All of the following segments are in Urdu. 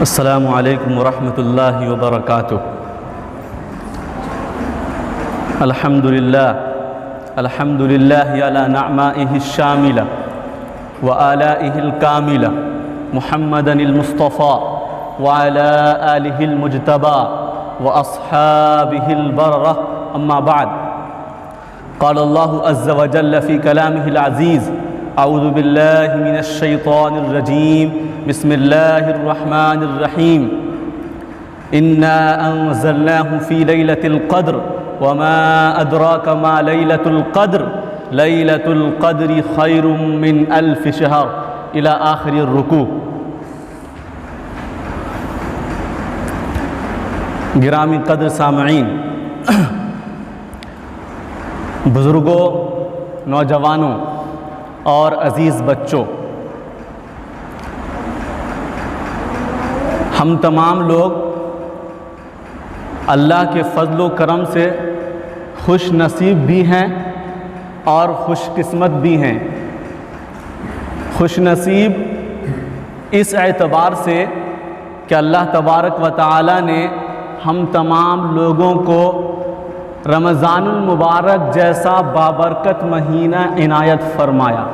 السلام علیکم ورحمۃ اللہ وبرکاتہ۔ الحمد للہ علی نعمائہ الشاملہ وآلائہ الکاملہ محمد المصطفیٰ وعلی آلہ المجتبى واصحابہ البررہ، اما بعد، قال اللہ عز وجل فی کلامہ العزیز: اعوذ باللہ من الشیطان الرجیم، بسم اللہ الرحمن الرحیم، انا انزلناہ فی لیلۃ القدر وما ادراک ما لیلۃ القدر لیلۃ القدر خیر من الف شہر الی آخر الرکوع۔ گرامی قدر سامعین، بزرگوں، نوجوانوں اور عزیز بچوں، ہم تمام لوگ اللہ کے فضل و کرم سے خوش نصیب بھی ہیں اور خوش قسمت بھی ہیں۔ خوش نصیب اس اعتبار سے کہ اللہ تبارک و تعالی نے ہم تمام لوگوں کو رمضان المبارک جیسا بابرکت مہینہ عنایت فرمایا،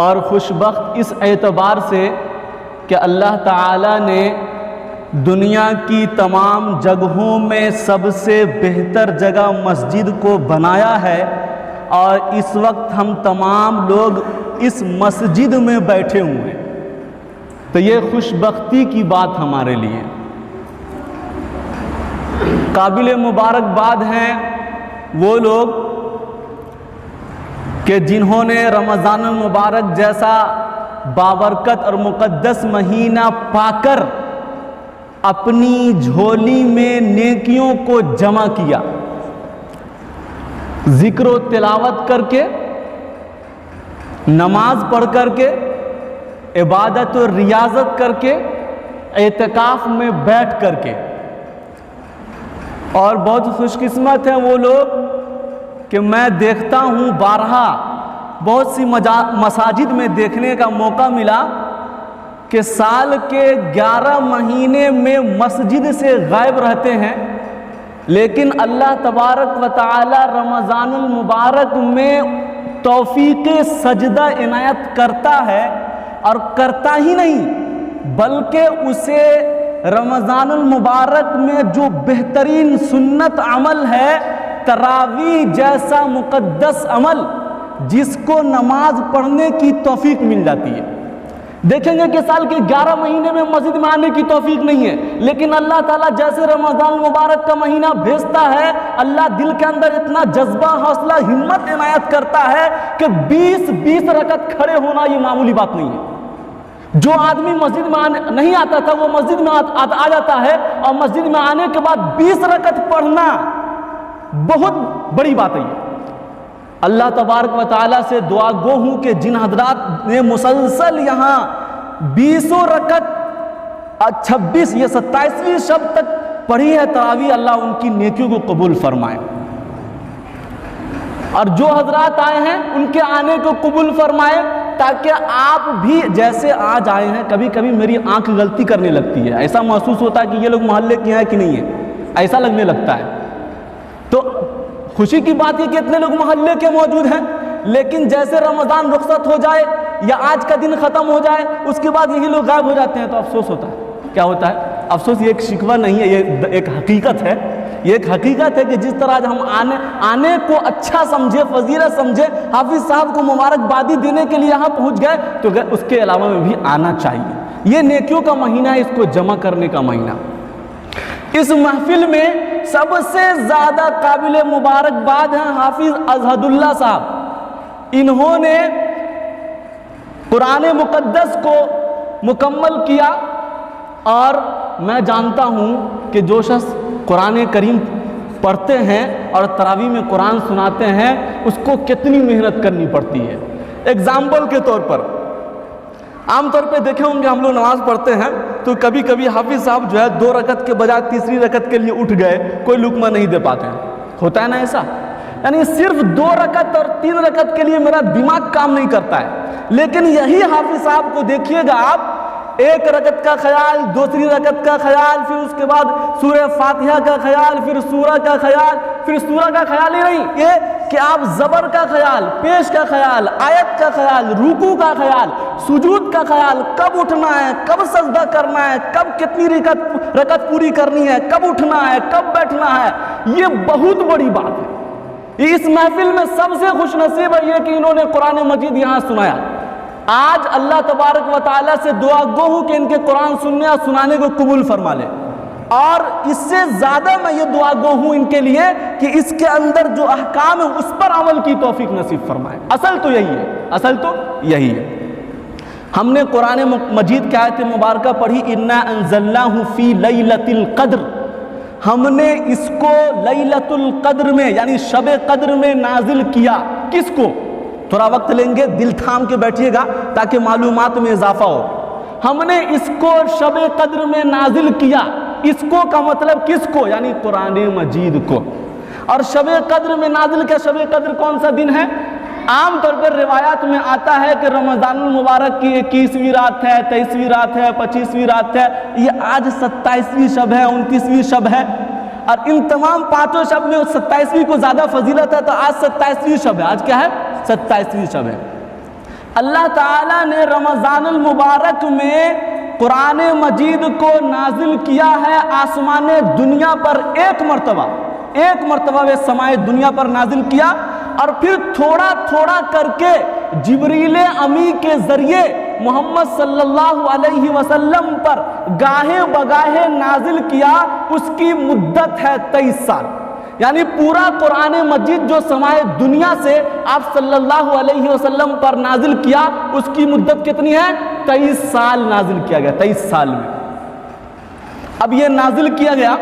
اور خوش بخت اس اعتبار سے کہ اللہ تعالی نے دنیا کی تمام جگہوں میں سب سے بہتر جگہ مسجد کو بنایا ہے، اور اس وقت ہم تمام لوگ اس مسجد میں بیٹھے ہوئے ہیں۔ تو یہ خوش بختی کی بات ہمارے لیے قابل مبارکباد ہیں وہ لوگ کہ جنہوں نے رمضان المبارک جیسا بابرکت اور مقدس مہینہ پا کر اپنی جھولی میں نیکیوں کو جمع کیا، ذکر و تلاوت کر کے، نماز پڑھ کر کے، عبادت و ریاضت کر کے، اعتکاف میں بیٹھ کر کے۔ اور بہت خوش قسمت ہیں وہ لوگ کہ میں دیکھتا ہوں بارہا بہت سی مساجد میں دیکھنے کا موقع ملا کہ سال کے 11 مہینے میں مسجد سے غائب رہتے ہیں، لیکن اللہ تبارک و تعالی رمضان المبارک میں توفیق سجدہ عنایت کرتا ہے، اور کرتا ہی نہیں بلکہ اسے رمضان المبارک میں جو بہترین سنت عمل ہے، تراویح جیسا مقدس عمل، جس کو نماز پڑھنے کی توفیق مل جاتی ہے۔ دیکھیں گے کہ سال کے 11 مہینے میں مسجد میں آنے کی توفیق نہیں ہے، لیکن اللہ تعالیٰ جیسے رمضان المبارک کا مہینہ بھیجتا ہے، اللہ دل کے اندر اتنا جذبہ، حوصلہ، ہمت عنایت کرتا ہے کہ 20 رکعت کھڑے ہونا یہ معمولی بات نہیں ہے۔ جو آدمی مسجد میں نہیں آتا تھا وہ مسجد میں آ جاتا ہے، اور مسجد میں آنے کے بعد 20 رکعت پڑھنا بہت بڑی بات ہے۔ اللہ تبارک و تعالیٰ سے دعا گو ہوں کہ جن حضرات نے مسلسل یہاں 20 رکعت 26 یا 27ویں شب تک پڑھی ہے تراویح، اللہ ان کی نیکیوں کو قبول فرمائے، اور جو حضرات آئے ہیں ان کے آنے کو قبول فرمائے، تاکہ آپ بھی جیسے آج آئے ہیں۔ کبھی کبھی میری آنکھ غلطی کرنے لگتی ہے، ایسا محسوس ہوتا ہے کہ یہ لوگ محلے کے ہیں کہ نہیں ہے، ایسا لگنے لگتا ہے۔ تو خوشی کی بات یہ کہ اتنے لوگ محلے کے موجود ہیں، لیکن جیسے رمضان رخصت ہو جائے یا آج کا دن ختم ہو جائے اس کے بعد یہی لوگ غائب ہو جاتے ہیں، تو افسوس ہوتا ہے۔ کیا ہوتا ہے؟ افسوس یہ ایک شکوہ نہیں ہے، یہ ایک حقیقت ہے۔ یہ ایک حقیقت ہے کہ جس طرح آج ہم آنے کو اچھا سمجھے، فضیلت سمجھے، حافظ صاحب کو مبارکبادی دینے کے لیے یہاں پہنچ گئے، تو اس کے علاوہ میں بھی آنا چاہیے۔ یہ نیکیوں کا مہینہ ہے، اس کو جمع کرنے کا مہینہ۔ اس محفل میں سب سے زیادہ قابل مبارکباد ہیں حافظ اظہد اللہ صاحب۔ انہوں نے قرآن مقدس کو مکمل کیا، اور میں جانتا ہوں کہ جو شخص قرآن کریم پڑھتے ہیں اور تراویح میں قرآن سناتے ہیں اس کو کتنی محنت کرنی پڑتی ہے۔ اگزامپل کے طور پر عام طور پہ دیکھے ہوں گے ہم لوگ نماز پڑھتے ہیں تو کبھی کبھی حافظ صاحب جو ہے 2 رکعت کے بجائے تیسری رکعت کے لیے اٹھ گئے، کوئی لقمہ نہیں دے پاتے ہیں، ہوتا ہے نا ایسا؟ یعنی صرف 2 رکعت اور 3 رکعت کے لیے میرا دماغ کام نہیں کرتا ہے، لیکن یہی حافظ صاحب کو دیکھیے گا آپ ایک رکعت کا خیال، دوسری رکعت کا خیال، پھر اس کے بعد سورہ فاتحہ کا خیال، پھر سورہ کا خیال، پھر سورہ کا خیال ہی نہیں، یہ کہ آپ زبر کا خیال، پیش کا خیال، آیت کا خیال، رکوع کا خیال، سجود کا خیال، کب اٹھنا ہے، کب سجدہ کرنا ہے، کب کتنی رکعت پوری کرنی ہے، کب اٹھنا ہے، کب بیٹھنا ہے، یہ بہت بڑی بات ہے۔ اس محفل میں سب سے خوش نصیب ہے یہ کہ انہوں نے قرآن مجید یہاں سنایا۔ آج اللہ تبارک و تعالیٰ سے دعا گو ہوں کہ ان کے قرآن سننے اور سنانے کو قبول فرما لے، اور اس سے زیادہ میں یہ دعا گو ہوں ان کے لیے کہ اس کے اندر جو احکام ہے اس پر عمل کی توفیق نصیب فرمائے۔ اصل تو یہی ہے، اصل تو یہی ہے۔ ہم نے قرآن مجید کی آیت مبارکہ پڑھی، اِنَّا أَنزَلْنَاهُ فِي لَيْلَةِ الْقَدْرِ، ہم نے اس کو لیلۃ القدر میں یعنی شب قدر میں نازل کیا۔ کس کو؟ تھوڑا وقت لیں گے، دل تھام کے بیٹھیے گا تاکہ معلومات میں اضافہ ہو۔ ہم نے اس کو شب قدر میں نازل کیا، اس کو کا مطلب کس کو؟ یعنی قرآن مجید کو۔ اور شب قدر میں نازل کیا؟ شب قدر کون سا دن ہے؟ عام طور پر روایات میں آتا ہے کہ رمضان المبارک کی 21ویں رات ہے، 23ویں رات ہے، 25ویں رات ہے، یہ آج 27ویں شب ہے، 29ویں شب ہے، اور ان تمام پانچوں شب میں 27ویں کو زیادہ فضیلت ہے، تو آج 27ویں شب ہے۔ آج کیا ہے؟ 27ویں شب ہے۔ اللہ تعالیٰ نے رمضان المبارک میں قرآن مجید کو نازل کیا ہے آسمان دنیا پر ایک مرتبہ وہ سمائے دنیا پر نازل کیا، اور پھر تھوڑا تھوڑا کر کے جبریل امی کے ذریعے محمد صلی اللہ علیہ وسلم پر گاہے بگاہے نازل کیا۔ اس کی مدت ہے 23 سال، یعنی پورا قرآن مجید جو سمائے دنیا سے آپ صلی اللہ علیہ وسلم پر نازل کیا، اس کی مدت کتنی ہے؟ 23 سال نازل کیا گیا، 23 سال میں۔ اب یہ نازل کیا گیا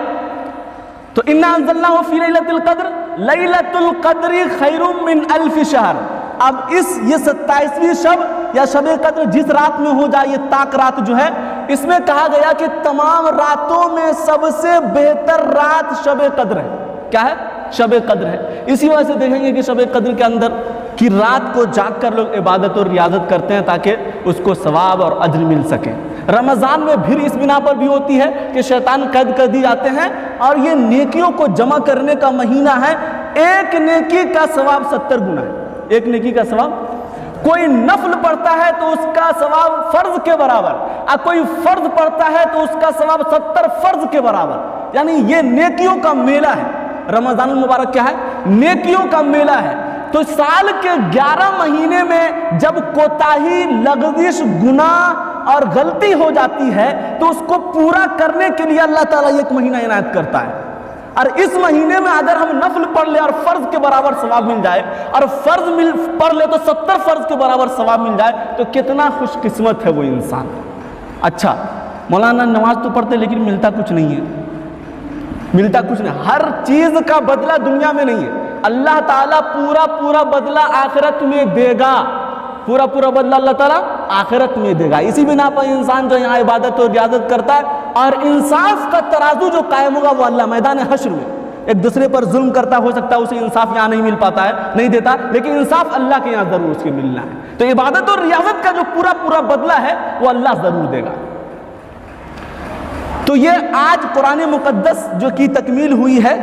تو اِنَّا أَنزَلْنَاهُ فِي لَيْلَةِ الْقَدْرِ لَيْلَةُ الْقَدْرِ خَيْرٌ مِّنْ أَلْفِ شَهْرٍ۔ اب یہ 27ویں شب یا شب قدر جس رات میں ہو جائے، یہ طاق رات جو ہے، اس میں کہا گیا کہ تمام راتوں میں سب سے بہتر رات شب قدر ہے۔ کیا ہے؟ شب قدر ہے۔ اسی وجہ سے دیکھیں گے کہ شب قدر کے اندر کی رات کو جاگ کر لوگ عبادت اور ریاضت کرتے ہیں تاکہ اس کو ثواب اور اجر مل سکے۔ رمضان میں بھیڑ اس بنا پر بھی ہوتی ہے کہ شیطان قید کر دی جاتے ہیں، اور یہ نیکیوں کو جمع کرنے کا مہینہ ہے۔ ایک نیکی کا ثواب 70 گنا ہے، ایک نیکی کا ثواب۔ کوئی نفل پڑھتا ہے تو اس کا ثواب فرض کے برابر، اور کوئی فرض پڑھتا ہے تو اس کا ثواب 70 فرض کے برابر، یعنی یہ نیکیوں کا میلہ ہے۔ رمضان المبارک کیا ہے؟ نیکیوں کا میلہ ہے۔ تو سال کے 11 مہینے میں جب کوتاہی، لغزش، گناہ اور غلطی ہو جاتی ہے تو اس کو پورا کرنے کے لیے اللہ تعالیٰ ایک مہینہ عنایت کرتا ہے، اور اس مہینے میں اگر ہم نفل پڑھ لیں اور فرض کے برابر ثواب مل جائے، اور فرض پڑھ لے تو 70 فرض کے برابر ثواب مل جائے، تو کتنا خوش قسمت ہے وہ انسان۔ اچھا مولانا نماز تو پڑھتے لیکن ملتا کچھ نہیں ہے، ملتا کچھ نہیں۔ ہر چیز کا بدلہ دنیا میں نہیں ہے، اللہ تعالیٰ پورا بدلہ آخرت میں دے گا، پورا بدلہ اللہ تعالیٰ آخرت میں دے گا۔ اسی بنا پر انسان جو یہاں عبادت اور ریاضت کرتا ہے، اور انصاف کا ترازو جو قائم ہوگا وہ اللہ میدان حشر میں، ایک دوسرے پر ظلم کرتا ہو سکتا ہے اسے انصاف یہاں نہیں مل پاتا ہے، نہیں دیتا، لیکن انصاف اللہ کے یہاں ضرور اس کے ملنا ہے۔ تو عبادت اور ریاضت کا جو پورا بدلہ ہے وہ اللہ ضرور دے گا۔ تو یہ آج قرآن مقدس جو کی تکمیل ہوئی ہے،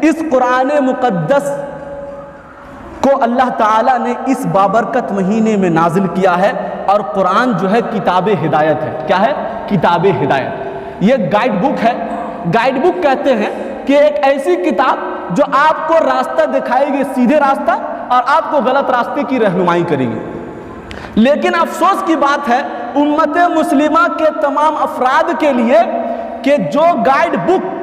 اس قرآن مقدس کو اللہ تعالیٰ نے اس بابرکت مہینے میں نازل کیا ہے، اور قرآن جو ہے کتاب ہدایت ہے۔ کیا ہے؟ کتاب ہدایت۔ یہ گائیڈ بک ہے۔ گائیڈ بک کہتے ہیں کہ ایک ایسی کتاب جو آپ کو راستہ دکھائے گی، سیدھے راستہ، اور آپ کو غلط راستے کی رہنمائی کرے گی۔ لیکن افسوس کی بات ہے امت مسلمہ کے تمام افراد کے لیے کہ جو گائیڈ بک،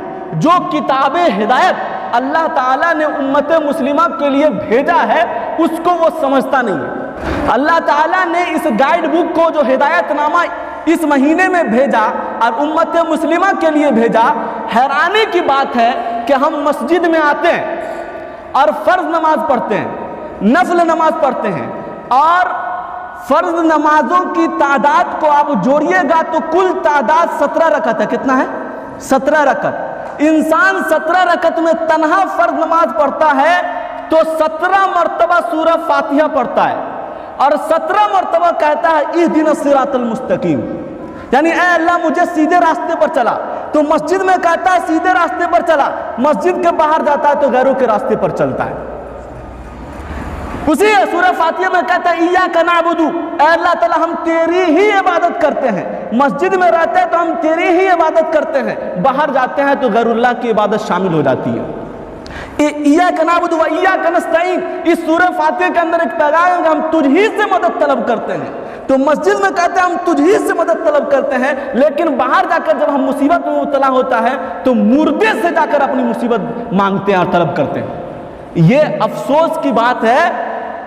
جو کتاب ہدایت اللہ تعالیٰ نے امت مسلمہ کے لیے بھیجا ہے، اس کو وہ سمجھتا نہیں ہے۔ اللہ تعالیٰ نے اس گائیڈ بک کو جو ہدایت نامہ اس مہینے میں بھیجا اور امت مسلمہ کے لیے بھیجا، حیرانی کی بات ہے کہ ہم مسجد میں آتے ہیں اور فرض نماز پڑھتے ہیں، نفل نماز پڑھتے ہیں، اور فرض نمازوں کی تعداد کو آپ جوڑیے گا تو کل تعداد 17 رکعت ہے۔ کتنا ہے؟ 17 رکعت۔ انسان 17 رکعت میں تنہا فرض نماز پڑھتا ہے تو 17 مرتبہ سورہ فاتحہ پڑھتا ہے، اور 17 مرتبہ کہتا ہے اہدنا الصراط المستقیم۔ یعنی اے اللہ مجھے سیدھے راستے پر چلا. تو مسجد میں کہتا ہے سیدھے راستے پر چلا, مسجد کے باہر جاتا ہے تو غیروں کے راستے پر چلتا ہے. اسی سورہ فاتحہ میں کہتا ہے ایاک نعبد, اے اللہ تعالیٰ ہم تیری ہی عبادت کرتے ہیں. مسجد میں رہتے ہیں تو ہم تیری ہی عبادت کرتے ہیں, باہر جاتے ہیں تو غیر اللہ کی عبادت شامل ہو جاتی ہے. ایاک نعبد و ایاک نستعین, اس سورہ فاتحہ کے اندر ایک پیغام ہے کہ ہم تجھ ہی سے مدد طلب کرتے ہیں. تو مسجد میں کہتے ہیں ہم تجھ ہی سے مدد طلب کرتے ہیں, لیکن باہر جا کر جب ہم مصیبت میں مبتلا ہوتا ہے تو مردے سے جا کر اپنی مصیبت مانگتے ہیں اور طلب کرتے ہیں. یہ افسوس کی بات ہے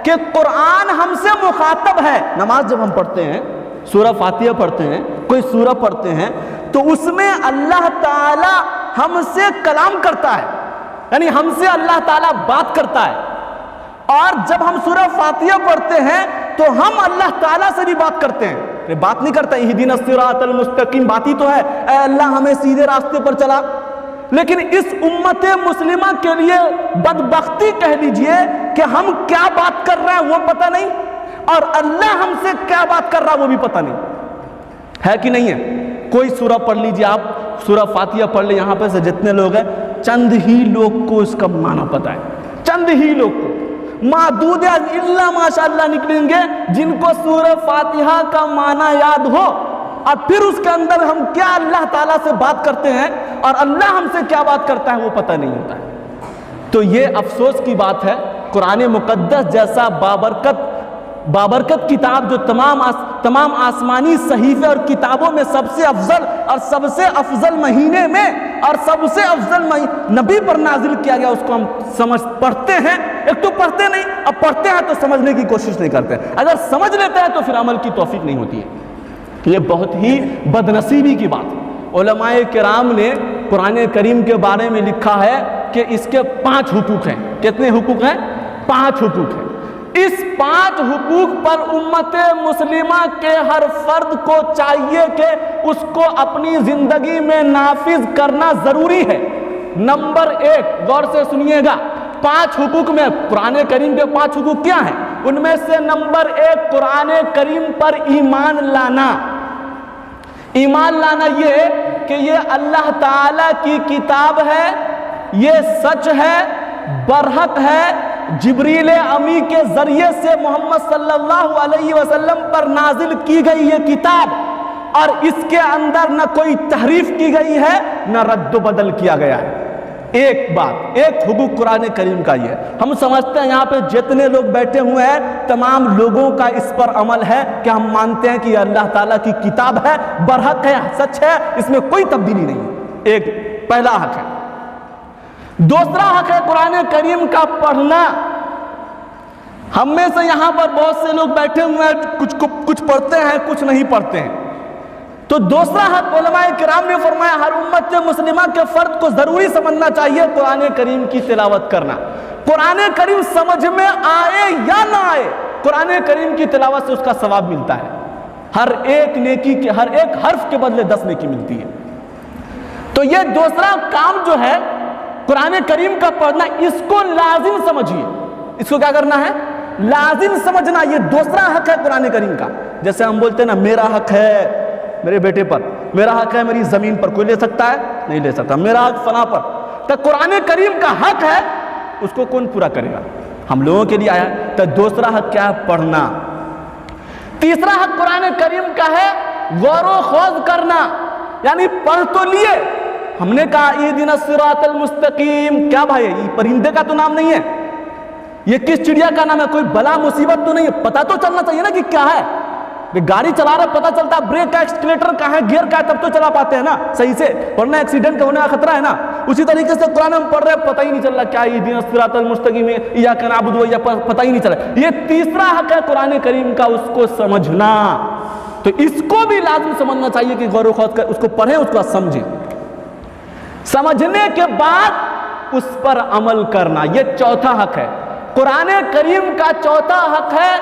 کہ قرآن ہم سے مخاطب ہے. نماز جب ہم پڑھتے ہیں, سورہ فاتحہ پڑھتے ہیں, کوئی سورہ پڑھتے ہیں, تو اس میں اللہ تعالی ہم سے کلام کرتا ہے, یعنی ہم سے اللہ تعالیٰ بات کرتا ہے. اور جب ہم سورہ فاتحہ پڑھتے ہیں تو ہم اللہ تعالیٰ سے بھی بات کرتے ہیں. یہ بات نہیں کرتا اہدنا الصراط المستقیم, بات ہی تو ہے اے اللہ ہمیں سیدھے راستے پر چلا. لیکن اس امت مسلمہ کے لیے بدبختی کہہ لیجئے کہ ہم کیا بات کر رہے ہیں وہ پتہ نہیں, اور اللہ ہم سے کیا بات کر رہا ہے وہ بھی پتہ نہیں ہے. کہ نہیں ہے؟ کوئی سورہ پڑھ لیجئے آپ, سورہ فاتحہ پڑھ لیں, یہاں پہ سے جتنے لوگ ہیں چند ہی لوگ کو اس کا معنی پتہ ہے, چند ہی لوگ کو, معدود الا ماشاء اللہ نکلیں گے جن کو سورہ فاتحہ کا معنی یاد ہو. اور پھر اس کے اندر ہم کیا اللہ تعالیٰ سے بات کرتے ہیں اور اللہ ہم سے کیا بات کرتا ہے وہ پتہ نہیں ہوتا ہے. تو یہ افسوس کی بات ہے. قرآن مقدس جیسا بابرکت کتاب جو تمام آسمانی صحیفے اور کتابوں میں سب سے افضل اور سب سے افضل مہینے میں اور سب سے افضل نبی پر نازل کیا گیا, اس کو ہم پڑھتے ہیں. ایک تو پڑھتے نہیں, اب پڑھتے ہیں تو سمجھنے کی کوشش نہیں کرتے. اگر سمجھ لیتے ہیں تو پھر عمل کی توفیق نہیں ہوتی ہے. یہ بہت ہی بدنصیبی کی بات ہے. علماء کرام نے قرآن کریم کے بارے میں لکھا ہے کہ اس کے 5 حقوق ہیں. کتنے حقوق ہیں؟ 5 حقوق ہیں. اس 5 حقوق پر امت مسلمہ کے ہر فرد کو چاہیے کہ اس کو اپنی زندگی میں نافذ کرنا ضروری ہے. نمبر 1, غور سے سنیے گا, 5 حقوق میں قرآن کریم کے 5 حقوق کیا ہیں؟ ان میں سے نمبر 1 قرآن کریم پر ایمان لانا. ایمان لانا یہ کہ یہ اللہ تعالیٰ کی کتاب ہے, یہ سچ ہے, برحق ہے, جبریل امی کے ذریعے سے محمد صلی اللہ علیہ وسلم پر نازل کی گئی یہ کتاب, اور اس کے اندر نہ کوئی تحریف کی گئی ہے نہ رد و بدل کیا گیا ہے. ایک بات, ایک حقوق قرآن کریم کا یہ ہے. ہم سمجھتے ہیں یہاں پہ جتنے لوگ بیٹھے ہوئے ہیں تمام لوگوں کا اس پر عمل ہے کہ ہم مانتے ہیں کہ یہ اللہ تعالیٰ کی کتاب ہے, برحق ہے, سچ ہے, اس میں کوئی تبدیلی نہیں ہے. ایک پہلا حق ہے. دوسرا حق ہے قرآن کریم کا پڑھنا. ہم میں سے یہاں پر بہت سے لوگ بیٹھے ہوئے ہیں, کچھ پڑھتے ہیں کچھ نہیں پڑھتے ہیں. تو دوسرا حق علماء کرام نے فرمایا ہر امت مسلمہ کے فرد کو ضروری سمجھنا چاہیے قرآن کریم کی تلاوت کرنا. قرآن کریم سمجھ میں آئے یا نہ آئے, قرآن کریم کی تلاوت سے اس کا ثواب ملتا ہے. ہر ایک نیکی کے, ہر ایک حرف کے بدلے 10 نیکی ملتی ہے. تو یہ دوسرا کام جو ہے قرآن کریم کا پڑھنا, اس کو لازم سمجھیے. اس کو کیا کرنا ہے؟ لازم سمجھنا. یہ دوسرا حق ہے قرآن کریم کا. جیسے ہم بولتے ہیں نا میرا حق ہے میرے بیٹے پر, میرا حق ہے میری زمین پر, کوئی لے سکتا ہے؟ نہیں لے سکتا. میرا حق فلاں پر. تو قرآن کریم کا حق ہے, اس کو کون پورا کرے گا؟ ہم لوگوں کے لیے آیا. تو دوسرا حق کیا ہے؟ پڑھنا. تیسرا حق قرآن کریم کا ہے غور و خوض کرنا, یعنی پڑھ تو لیے. ہم نے کہا اہدنا الصراط المستقیم, کیا بھائی یہ پرندے کا تو نام نہیں ہے, یہ کس چڑیا کا نام ہے, کوئی بلا مصیبت تو نہیں ہے, پتہ تو چلنا چاہیے نا کہ کیا ہے. گاڑی چلا رہا پتہ چلتا بریک کا ایکسیلیٹر کہاں ہے, گیئر کا ہے, تب تو چلا پاتے ہیں نا صحیح سے, ورنہ ایکسیڈنٹ کا ہونے کا خطرہ ہے نا. اسی طریقے سے قرآن میں پڑھ رہے پتہ ہی نہیں چل رہا کیا اہدنا الصراط المستقیم ایاک نعبد و ایاک, پتہ ہی نہیں چل رہا. یہ تیسرا حق ہے قرآن کریم کا, اس کو سمجھنا. تو اس کو بھی لازم سمجھنا چاہیے کہ غور و خوض کر اس کو پڑھیں, اس کو سمجھیں. سمجھنے کے بعد اس پر عمل کرنا, یہ چوتھا حق ہے. قرآن کریم کا چوتھا حق ہے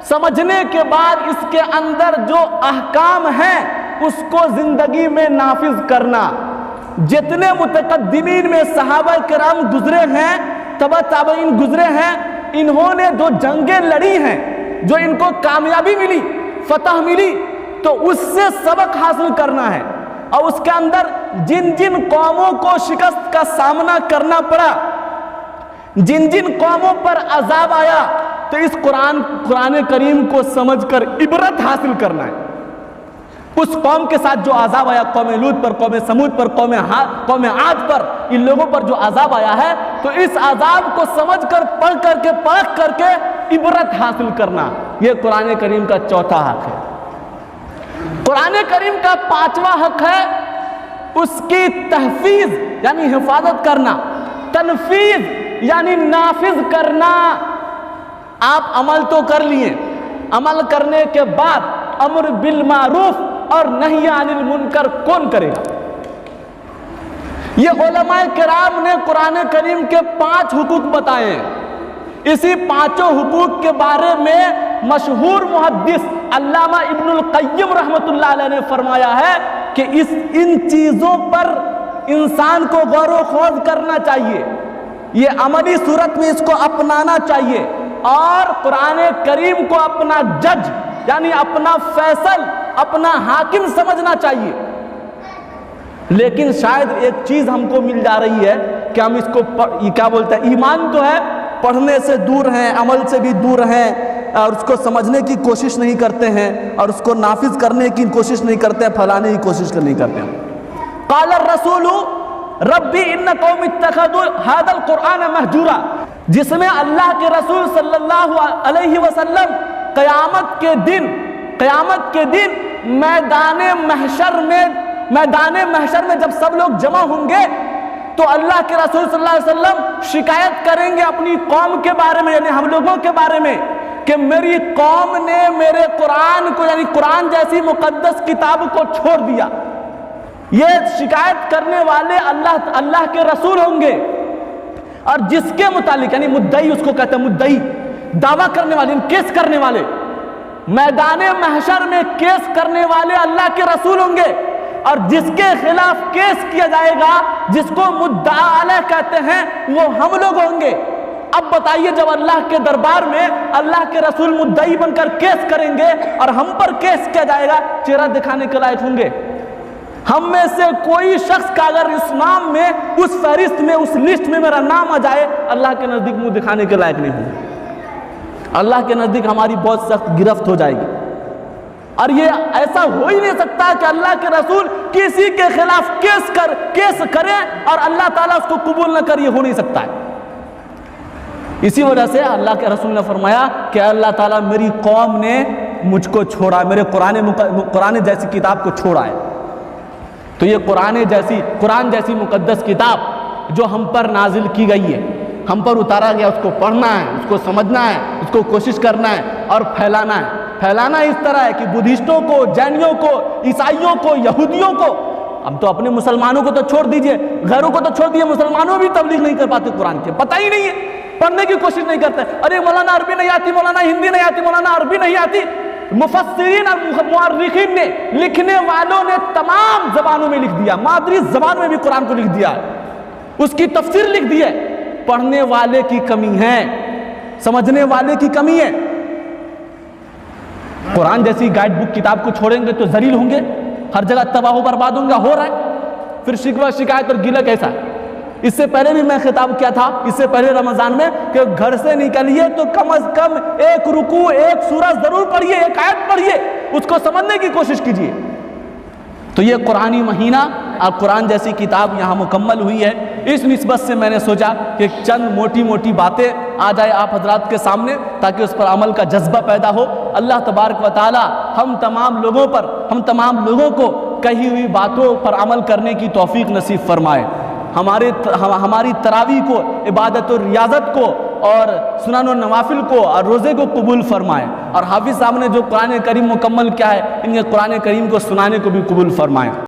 سمجھنے کے بعد اس کے اندر جو احکام ہیں اس کو زندگی میں نافذ کرنا. جتنے متقدمین میں صحابہ کرام گزرے ہیں, تبع تابعین گزرے ہیں, انہوں نے جو جنگیں لڑی ہیں, جو ان کو کامیابی ملی, فتح ملی, تو اس سے سبق حاصل کرنا ہے، اور اس کے اندر جن جن قوموں کو شکست کا سامنا کرنا پڑا، جن جن قوموں پر عذاب آیا، تو اس قرآن کریم کو سمجھ کر عبرت حاصل کرنا ہے۔ اس قوم کے ساتھ جو عذاب آیا، قوم لوط پر، قوم سمود پر، قوم عاد پر، ان لوگوں پر جو عذاب آیا ہے، تو اس عذاب کو سمجھ کر، پڑھ کر کے، پرکھ کر کے عبرت حاصل کرنا، یہ قرآن کریم کا چوتھا حق ہے۔ قرآن کریم کا پانچواں حق ہے اس کی تحفیظ یعنی حفاظت کرنا، تنفیذ یعنی نافذ کرنا۔ آپ عمل تو کر لیے، عمل کرنے کے بعد امر بالمعروف اور نہی عن المنکر کون کرے گا؟ یہ علماء کرام نے قرآن کریم کے 5 حقوق بتائے ہیں۔ اسی 5 حقوق کے بارے میں مشہور محدث علامہ ابن القیم رحمۃ اللہ علیہ نے فرمایا ہے کہ ان چیزوں پر انسان کو غور و خوض کرنا چاہیے، یہ عملی صورت میں اس کو اپنانا چاہیے، اور قرآن کریم کو اپنا جج یعنی اپنا فیصل، اپنا حاکم سمجھنا چاہیے۔ لیکن شاید ایک چیز ہم کو مل جا رہی ہے کہ ہم اس کو کیا بولتے ہیں، ایمان تو ہے، پڑھنے سے دور ہیں، عمل سے بھی دور ہیں، اور اس کو سمجھنے کی کوشش نہیں کرتے ہیں، اور اس کو نافذ کرنے کی کوشش نہیں کرتے ہیں، پھیلانے کی کوشش نہیں کرتے ہیں۔ قال الرسول ربی ان قوم اتخذوا هذا القرآن مہجورا، جس میں اللہ کے رسول صلی اللہ علیہ وسلم قیامت کے دن میدان محشر میں جب سب لوگ جمع ہوں گے تو اللہ کے رسول صلی اللہ علیہ وسلم شکایت کریں گے اپنی قوم کے بارے میں، یعنی ہم لوگوں کے بارے میں، کہ میری قوم نے میرے قرآن کو یعنی قرآن جیسی مقدس کتاب کو چھوڑ دیا۔ یہ شکایت کرنے والے اللہ کے رسول ہوں گے، اور جس کے متعلق یعنی مدعی، اس کو کہتے ہیں مدعی، دعویٰ کرنے والے، کیس کرنے والے، میدان محشر میں کیس کرنے والے اللہ کے رسول ہوں گے، اور جس کے خلاف کیس کیا جائے گا، جس کو مدعا علیہ کہتے ہیں، وہ ہم لوگ ہوں گے۔ اب بتائیے، جب اللہ کے دربار میں اللہ کے رسول مدعی بن کر کیس کریں گے اور ہم پر کیس کیا جائے گا، چہرہ دکھانے کے لائق ہوں گے؟ ہم میں سے کوئی شخص کا اگر اس نام میں، اس فہرست میں، اس لسٹ میں میرا نام آ جائے، اللہ کے نزدیک منہ دکھانے کے لائق نہیں ہوں، اللہ کے نزدیک ہماری بہت سخت گرفت ہو جائے گی۔ اور یہ ایسا ہو ہی نہیں سکتا کہ اللہ کے رسول کسی کے خلاف کیس کریں اور اللہ تعالیٰ اس کو قبول نہ کرے، یہ ہو نہیں سکتا ہے۔ اسی وجہ سے اللہ کے رسول نے فرمایا کہ اللہ تعالیٰ میری قوم نے مجھ کو چھوڑا، میرے قرآن جیسی کتاب کو چھوڑا ہے۔ تو یہ قرآن جیسی مقدس کتاب جو ہم پر نازل کی گئی ہے، ہم پر اتارا گیا، اس کو پڑھنا ہے، اس کو سمجھنا ہے، اس کو کوشش کرنا ہے اور پھیلانا ہے۔ پھیلانا اس طرح ہے کہ بدھسٹوں کو، جینیوں کو، عیسائیوں کو، یہودیوں کو، اب تو اپنے مسلمانوں کو تو چھوڑ دیجئے، غیروں کو تو چھوڑ دیجئے، مسلمانوں بھی تبلیغ نہیں کر پاتے قرآن کے، پتہ ہی نہیں ہے، پڑھنے کی کوشش نہیں کرتے۔ ارے مولانا عربی نہیں آتی، مولانا ہندی نہیں آتی، مولانا عربی نہیں آتی۔ مفسرین اور مورخین نے، لکھنے والوں نے تمام زبانوں میں لکھ دیا، مادری زبان میں بھی قرآن کو لکھ دیا، اس کی تفسیر لکھ دی ہے۔ پڑھنے والے کی کمی ہے، سمجھنے والے کی کمی ہے۔ قرآن جیسی گائیڈ بک کتاب کو چھوڑیں گے تو ذلیل ہوں گے، ہر جگہ تباہ و برباد ہوں گا، ہو رہا ہے۔ پھر شکوہ شکایت اور گلہ کیسا ہے؟ اس سے پہلے بھی میں خطاب کیا تھا، اس سے پہلے رمضان میں، کہ گھر سے نکلیے تو کم از کم ایک رکوع، ایک سورہ ضرور پڑھیے، ایک آیت پڑھیے، اس کو سمجھنے کی کوشش کیجیے۔ تو یہ قرآنی مہینہ اور قرآن جیسی کتاب یہاں مکمل ہوئی ہے۔ اس نسبت سے میں نے سوچا کہ چند موٹی موٹی باتیں آ جائے آپ حضرات کے سامنے، تاکہ اس پر عمل کا جذبہ پیدا ہو۔ اللہ تبارک و تعالی ہم تمام لوگوں کو کہی ہوئی باتوں پر عمل کرنے کی توفیق نصیب فرمائے۔ ہماری تراویح کو، عبادت و ریاضت کو، اور سنن و نوافل کو اور روزے کو قبول فرمائے، اور حافظ صاحب نے جو قرآن کریم مکمل کیا ہے، ان کے قرآن کریم کو سنانے کو بھی قبول فرمائے۔